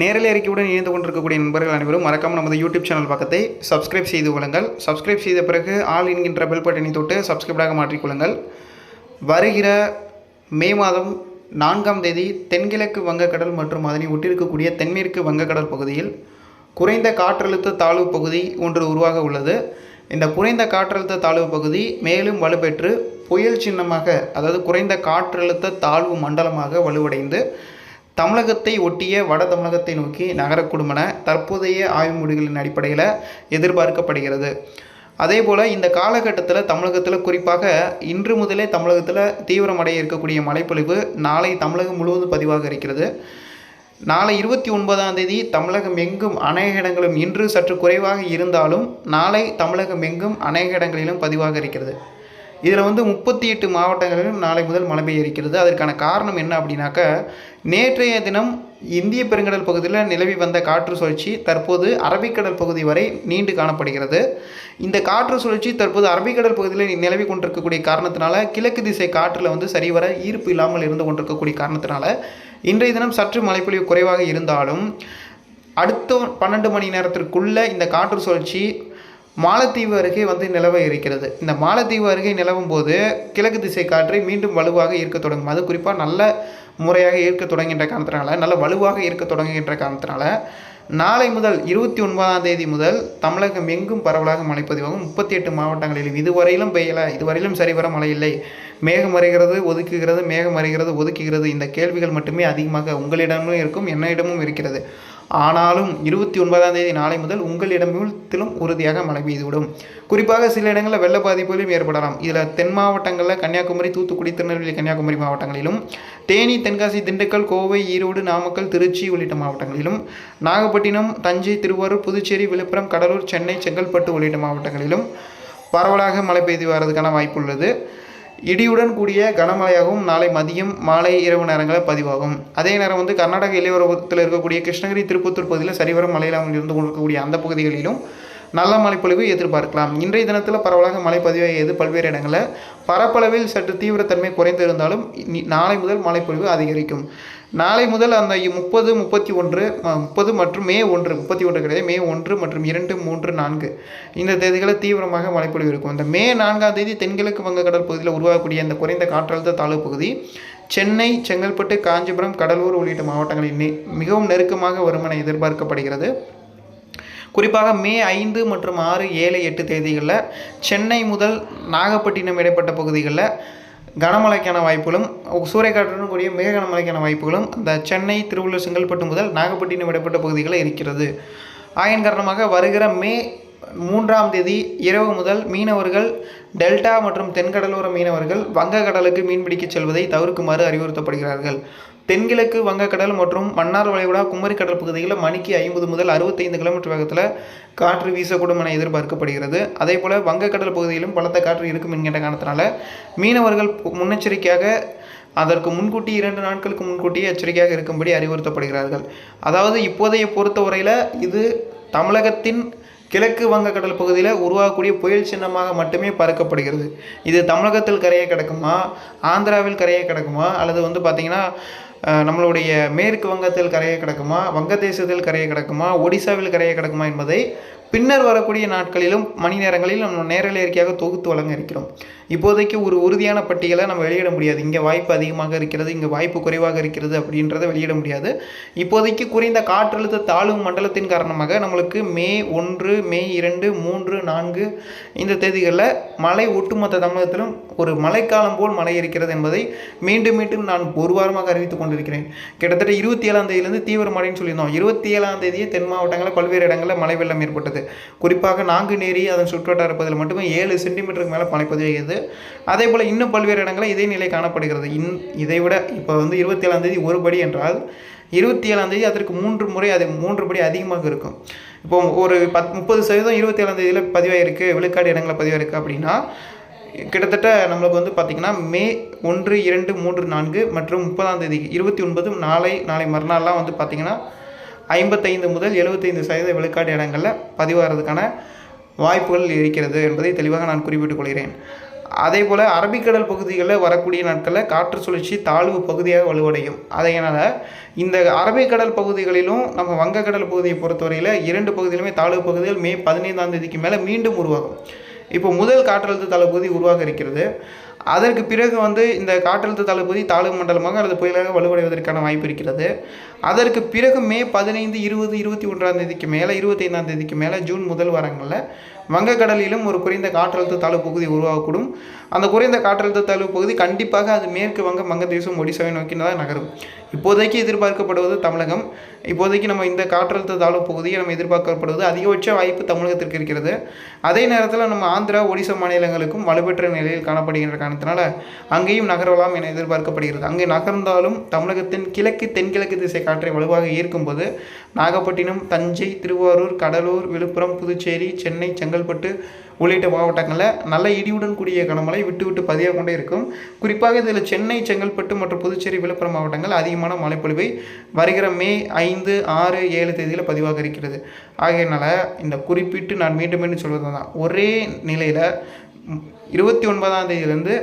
நேரலை அறிக்கையுடன் இணைந்து கொண்டிருக்கக்கூடிய நண்பர்கள் அனைவரும் மறக்காமல் நமது யூடியூப் சேனல் பக்கத்தை சப்ஸ்கிரைப் செய்து கொள்ளுங்கள். சப்ஸ்கிரைப் செய்த பிறகு ஆல் என்கின்ற பெல் பட்டனை தொட்டு சப்ஸ்கிரைபாக மாற்றிக்கொள்ளுங்கள். வருகிற மே மாதம் 4ஆம் தேதி தென்கிழக்கு வங்கக்கடல் மற்றும் அதனை ஒட்டியிருக்கக்கூடிய தென்மேற்கு வங்கக்கடல் பகுதியில் குறைந்த காற்றழுத்த தாழ்வு பகுதி ஒன்று உருவாக உள்ளது. இந்த குறைந்த காற்றழுத்த தாழ்வு பகுதி மேலும் வலுப்பெற்று புயல் சின்னமாக, அதாவது குறைந்த காற்றழுத்த தாழ்வு மண்டலமாக வலுவடைந்து தமிழகத்தை ஒட்டிய வட தமிழகத்தை நோக்கி நகரக்கூடும் என தற்போதைய ஆய்வு முடிவுகளின் அடிப்படையில் எதிர்பார்க்கப்படுகிறது. அதே போல் இந்த காலகட்டத்தில் தமிழகத்தில் குறிப்பாக இன்று முதலே தமிழகத்தில் தீவிரமடைய இருக்கக்கூடிய மழைப்பொழிவு நாளை தமிழகம் முழுவதும் பதிவாக இருக்கிறது. நாளை 29ஆம் தேதி தமிழகம் எங்கும் அநேக இடங்களும், இன்று சற்று குறைவாக இருந்தாலும் நாளை தமிழகம் எங்கும் அநேக இடங்களிலும் பதிவாக இருக்கிறது. இதில் 38 மாவட்டங்களிலும் நாளை முதல் மழை பெய்ய இருக்கிறது. அதற்கான காரணம் என்ன அப்படின்னாக்கா, நேற்றைய தினம் இந்திய பெருங்கடல் பகுதியில் நிலவி வந்த காற்று சுழற்சி தற்போது அரபிக்கடல் பகுதி வரை நீண்டு காணப்படுகிறது. இந்த காற்று சுழற்சி தற்போது அரபிக்கடல் பகுதியில் நிலவி கொண்டிருக்கக்கூடிய காரணத்தினால கிழக்கு திசை காற்றில் சரிவர ஈர்ப்பு இல்லாமல் இருந்து கொண்டிருக்கக்கூடிய காரணத்தினால இன்றைய தினம் சற்று மழைப்பொழிவு குறைவாக இருந்தாலும் அடுத்த 12 மணி நேரத்திற்குள்ள இந்த காற்று சுழற்சி மாலத்தீவு அருகே நிலவ இருக்கிறது. இந்த மாலத்தீவு அருகே நிலவும் போது கிழக்கு திசை காற்றை மீண்டும் வலுவாக ஈர்க்க தொடங்கும். அது குறிப்பாக நல்ல முறையாக ஈர்க்க தொடங்குகின்ற காரணத்தினால, நல்ல வலுவாக ஈர்க்க தொடங்குகின்ற காரணத்தினால நாளை முதல் 29ஆம் தேதி முதல் தமிழகம் எங்கும் பரவலாக மழை பதிவாகும். 38 மாவட்டங்களிலும் இதுவரையிலும் பெய்யலை, இதுவரையிலும் சரிவர மழை இல்லை, மேகம் வருகிறது ஒதுக்குகிறது, மேகம் வருகிறது ஒதுக்குகிறது, இந்த கேள்விகள் மட்டுமே அதிகமாக உங்களிடமும் இருக்கும், என்னிடமும் இருக்கிறது. ஆனாலும் 29ஆம் தேதி நாளை முதல் உங்களிடத்திலும் உறுதியாக மழை பெய்துவிடும். குறிப்பாக சில இடங்களில் வெள்ள பாதிப்புகளும் ஏற்படலாம். இதில் தென் மாவட்டங்களில் கன்னியாகுமரி, தூத்துக்குடி, திருநெல்வேலி, கன்னியாகுமரி மாவட்டங்களிலும், தேனி, தென்காசி, திண்டுக்கல், கோவை, ஈரோடு, நாமக்கல், திருச்சி உள்ளிட்ட மாவட்டங்களிலும், நாகப்பட்டினம், தஞ்சை, திருவாரூர், புதுச்சேரி, விழுப்புரம், கடலூர், சென்னை, செங்கல்பட்டு உள்ளிட்ட மாவட்டங்களிலும் பரவலாக மழை பெய்து வரதுக்கான வாய்ப்பு உள்ளது. இடியுடன் கூடிய கனமழையாகவும் நாளை மதியம், மாலை, இரவு நேரங்களில் பதிவாகும். அதே நேரம் கர்நாடக எல்லையோரத்தில் இருக்கக்கூடிய கிருஷ்ணகிரி, திருப்பத்தூர் பகுதியில் சரிவர மழையில்லாமல் இருந்து கொண்டிருக்கக்கூடிய அந்த பகுதிகளிலும் நல்ல மழைப்பொழிவு எதிர்பார்க்கலாம். இன்றைய தினத்தில் பரவலாக மழை பதிவாகியது பல்வேறு இடங்களில். பரப்பளவில் சற்று தீவிரத்தன்மை குறைந்து இருந்தாலும் நாளை முதல் மழைப்பொழிவு அதிகரிக்கும். நாளை முதல் அந்த 30, 31, 30 மற்றும் மே 1, 31 கிடையாது, மே 1 மற்றும் 2, 3, 4 இந்த தேதிகளில் தீவிரமாக மழைப்பொழிவு இருக்கும். இந்த மே 4ஆம் தேதி தென்கிழக்கு வங்கக்கடல் பகுதியில் உருவாகக்கூடிய இந்த குறைந்த காற்றழுத்த தாழ்வு பகுதி சென்னை, செங்கல்பட்டு, காஞ்சிபுரம், கடலூர் உள்ளிட்ட மாவட்டங்களில் மிகவும் நெருக்கமாக வரும் என எதிர்பார்க்கப்படுகிறது. குறிப்பாக மே 5 மற்றும் 6, 7, 8 தேதிகளில் சென்னை முதல் நாகப்பட்டினம் இடைப்பட்ட பகுதிகளில் கனமழைக்கான வாய்ப்புகளும், சூறைக்காற்றுடன் கூடிய மிக கனமழைக்கான வாய்ப்புகளும் அந்த சென்னை, திருவள்ளூர், செங்கல்பட்டு முதல் நாகப்பட்டினம் இடைப்பட்ட பகுதிகளில் இருக்கிறது. ஆயின் காரணமாக வருகிற மே 3ஆம் தேதி இரவு முதல் மீனவர்கள், டெல்டா மற்றும் தென்கடலோர மீனவர்கள் வங்கக்கடலுக்கு மீன்பிடிக்க செல்வதை தவிர்க்குமாறு அறிவுறுத்தப்படுகிறார்கள். தென்கிழக்கு வங்கக்கடல் மற்றும் மன்னார் வளைகுடா, குமரி கடல் பகுதிகளில் மணிக்கு 50 முதல் 65 கிலோமீட்டர் வேகத்தில் காற்று வீசக்கூடும் என எதிர்பார்க்கப்படுகிறது. அதே போல் வங்கக்கடல் பகுதியிலும் பலத்த காற்று இருக்கும் என்கின்ற காரணத்தினால மீனவர்கள் முன்னெச்சரிக்கையாக அதற்கு முன்கூட்டி 2 நாட்களுக்கு முன்கூட்டியே எச்சரிக்கையாக இருக்கும்படி அறிவுறுத்தப்படுகிறார்கள். அதாவது இப்போதைய பொறுத்தவரையில் இது தமிழகத்தின் கிழக்கு வங்கக்கடல் பகுதியில் உருவாகக்கூடிய புயல் சின்னமாக மட்டுமே பார்க்கப்படுகிறது. இது தமிழகத்தில் கரையை கிடக்குமா, ஆந்திராவில் கரையை கிடக்குமா, அல்லது பார்த்திங்கன்னா நம்மளுடைய மேற்கு வங்கத்தில் கரையை கிடக்குமா, வங்கதேசத்தில் கரையை கிடக்குமா, ஒடிசாவில் கரையை கிடக்குமா என்பதை பின்னர் வரக்கூடிய நாட்களிலும் மணி நேரங்களில் நம்ம நேரலை அறிக்கையாக தொகுத்து வழங்க இருக்கிறோம். இப்போதைக்கு ஒரு உறுதியான பட்டியலை நம்ம வெளியிட முடியாது. இங்கே வாய்ப்பு அதிகமாக இருக்கிறது, இங்கே வாய்ப்பு குறைவாக இருக்கிறது அப்படின்றத வெளியிட முடியாது. இப்போதைக்கு குறைந்த காற்றழுத்த தாழ்வு மண்டலத்தின் காரணமாக நம்மளுக்கு மே 1, மே 2, 3, 4 இந்த தேதிகளில் மழை ஒட்டுமொத்த தமிழகத்திலும் ஒரு மழைக்காலம் போல் மழை இருக்கிறது என்பதை மீண்டும் மீண்டும் நான் ஒரு வாரமாக அறிவித்துக் கொண்டிருக்கிறேன். கிட்டத்தட்ட 27ஆம் தேதியிலிருந்து தீவிர மழைன்னு சொல்லியிருந்தோம். 27ஆம் தேதியே தென் மாவட்டங்களில் பல்வேறு இடங்களில் மழை வெள்ளம் ஏற்பட்டது. குறிப்பாக நாங்குநேரி அதன் சுற்றுவட்டார பகுதியில் மட்டுமே 7 சென்டிமீட்டருக்கு மேலே மழை பதிவாகியது. அதே போல் இன்னும் பல்வேறு இடங்களில் இதே நிலை காணப்படுகிறது. இதை விட இப்போ 27ஆம் தேதி ஒருபடி என்றால் 27ஆம் தேதி அதற்கு 3 முறை, அது 3 படி அதிகமாக இருக்கும். இப்போ ஒரு 30% 27ஆம் தேதியில் பதிவாயிருக்கு, விழுக்காடு இடங்களில் பதிவாயிருக்கு அப்படின்னா கிட்டத்தட்ட நம்மளுக்கு பார்த்திங்கன்னா மே 1, 2, 3, 4 மற்றும் 30ஆம் தேதி 29 நாளை மறுநாள்லாம் பார்த்திங்கன்னா 55 முதல் 75% விழுக்காடு இடங்களில் பதிவாகிறதுக்கான வாய்ப்புகள் இருக்கிறது என்பதை தெளிவாக நான் குறிப்பிட்டுக் கொள்கிறேன். அதேபோல் அரபிக்கடல் பகுதிகளில் வரக்கூடிய நாட்களில் காற்று சுழற்சி தாழ்வு பகுதியாக வலுவடையும். அதனால் இந்த அரபிக்கடல் பகுதிகளிலும் நம்ம வங்கக்கடல் பகுதியை பொறுத்தவரையில் 2 பகுதியிலுமே தாழ்வு பகுதிகள் மே 15ஆம் தேதிக்கு மேலே மீண்டும் உருவாகும். இப்போ முதல் காற்றழுத்த தாழ்வு பகுதி உருவாக இருக்கிறது. அதற்கு பிறகு இந்த காற்றழுத்த தாழ்வு பகுதி தாழ்வு மண்டலமாக அல்லது புயலாக வலுவடைவதற்கான வாய்ப்பு இருக்கிறது. அதற்கு பிறகு மே 15, 20, 21ஆம் தேதிக்கு மேலே 25ஆம் தேதிக்கு மேலே ஜூன் முதல் வாரங்களில் வங்கக்கடலிலும் ஒரு குறைந்த காற்றழுத்த தாழ்வு பகுதி உருவாகக்கூடும். அந்த குறைந்த காற்றழுத்த தாழ்வு பகுதி கண்டிப்பாக அது மேற்கு வங்கதேசம் ஒடிசாவை நோக்கி தான் நகரும். இப்போதைக்கு எதிர்பார்க்கப்படுவது தமிழகம். இப்போதைக்கு நம்ம இந்த காற்றழுத்த தாழ்வு பகுதியை நம்ம எதிர்பார்க்கப்படுவது அதிகபட்ச வாய்ப்பு தமிழகத்திற்கு இருக்கிறது. அதே நேரத்தில் நம்ம ஆந்திரா, ஒடிசா மாநிலங்களுக்கும் வலுப்பெற்ற நிலையில் காணப்படுகின்ற காரணத்தினால அங்கேயும் நகரலாம் என எதிர்பார்க்கப்படுகிறது. அங்கே நகர்ந்தாலும் தமிழகத்தின் கிழக்கு தென்கிழக்கு திசை காற்றை வலுவாக ஈர்க்கும்போது நாகப்பட்டினம், தஞ்சை, திருவாரூர், கடலூர், விழுப்புரம், புதுச்சேரி, சென்னை, செங்கல்பட்டு உள்ளிட்ட மாவட்டங்களில் நல்ல இடியுடன் கூடிய கனமழை விட்டு விட்டு பதிவாக கொண்டே இருக்கும். குறிப்பாக இதில் சென்னை, செங்கல்பட்டு மற்றும் புதுச்சேரி, விழுப்புரம் மாவட்டங்கள் அதிகமான மழைப்பொழிவை வருகிற மே 5, 6, 7 தேதியில் பதிவாக இருக்கிறது. ஆகையினால இந்த குறிப்பிட்டு நான் மீண்டும் சொல்வது தான், ஒரே நிலையில் 29ஆம் தேதியிலிருந்து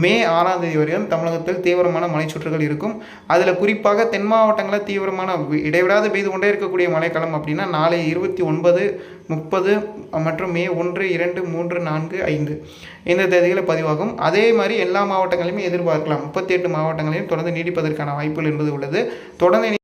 மே 6ஆம் தேதி வரையும் தமிழகத்தில் தீவிரமான மழைச்சுற்றுகள் இருக்கும். அதில் குறிப்பாக தென் மாவட்டங்களில் தீவிரமான இடைவிடாது பெய்து கொண்டே இருக்கக்கூடிய மழைக்காலம் அப்படின்னா நாளை 29, 30 மற்றும் மே 1, 2, 3, 4, 5 இந்த தேதிகளில் பதிவாகும். அதே மாதிரி எல்லா மாவட்டங்களையுமே எதிர்பார்க்கலாம். 38 மாவட்டங்களையும் தொடர்ந்து நீடிப்பதற்கான வாய்ப்புகள் என்பது உள்ளது. தொடர்ந்து